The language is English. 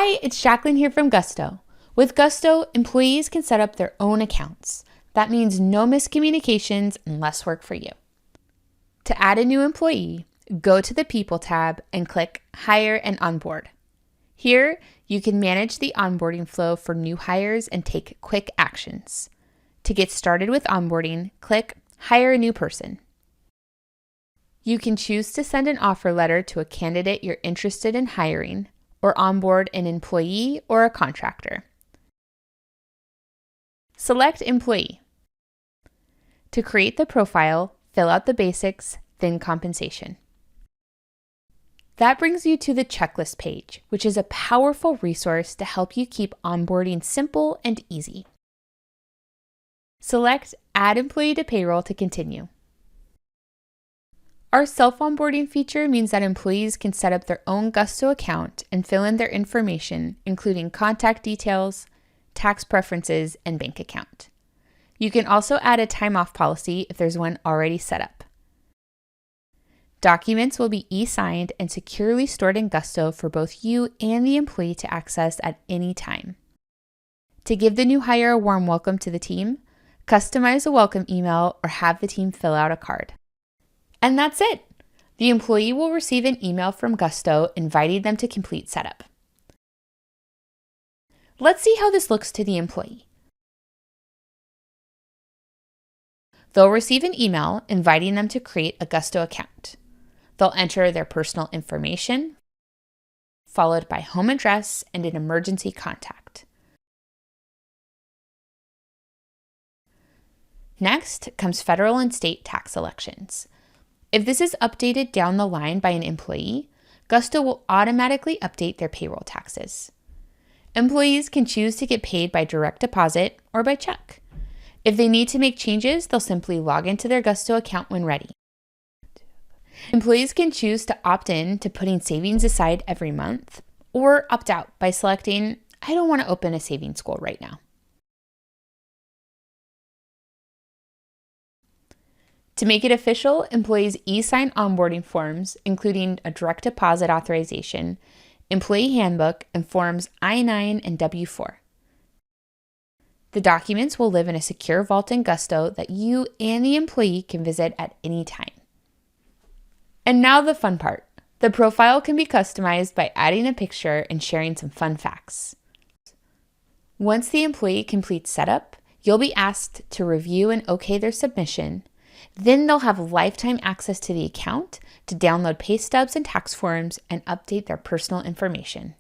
Hi, it's Jacqueline here from Gusto. With Gusto, employees can set up their own accounts. That means no miscommunications and less work for you. To add a new employee, go to the People tab and click Hire and Onboard. Here, you can manage the onboarding flow for new hires and take quick actions. To get started with onboarding, click Hire a New Person. You can choose to send an offer letter to a candidate you're interested in hiring, or onboard an employee or a contractor. Select Employee. To create the profile, fill out the basics, then compensation. That brings you to the checklist page, which is a powerful resource to help you keep onboarding simple and easy. Select Add Employee to Payroll to continue. Our self-onboarding feature means that employees can set up their own Gusto account and fill in their information, including contact details, tax preferences, and bank account. You can also add a time-off policy if there's one already set up. Documents will be e-signed and securely stored in Gusto for both you and the employee to access at any time. To give the new hire a warm welcome to the team, customize a welcome email or have the team fill out a card. And that's it. The employee will receive an email from Gusto inviting them to complete setup. Let's see how this looks to the employee. They'll receive an email inviting them to create a Gusto account. They'll enter their personal information, followed by home address and an emergency contact. Next comes federal and state tax elections. If this is updated down the line by an employee, Gusto will automatically update their payroll taxes. Employees can choose to get paid by direct deposit or by check. If they need to make changes, they'll simply log into their Gusto account when ready. Employees can choose to opt in to putting savings aside every month, or opt out by selecting, I don't want to open a savings goal right now. To make it official, employees e-sign onboarding forms, including a direct deposit authorization, employee handbook, and forms I-9 and W-4. The documents will live in a secure vault in Gusto that you and the employee can visit at any time. And now the fun part. The profile can be customized by adding a picture and sharing some fun facts. Once the employee completes setup, you'll be asked to review and okay their submission. Then they'll have lifetime access to the account to download pay stubs and tax forms and update their personal information.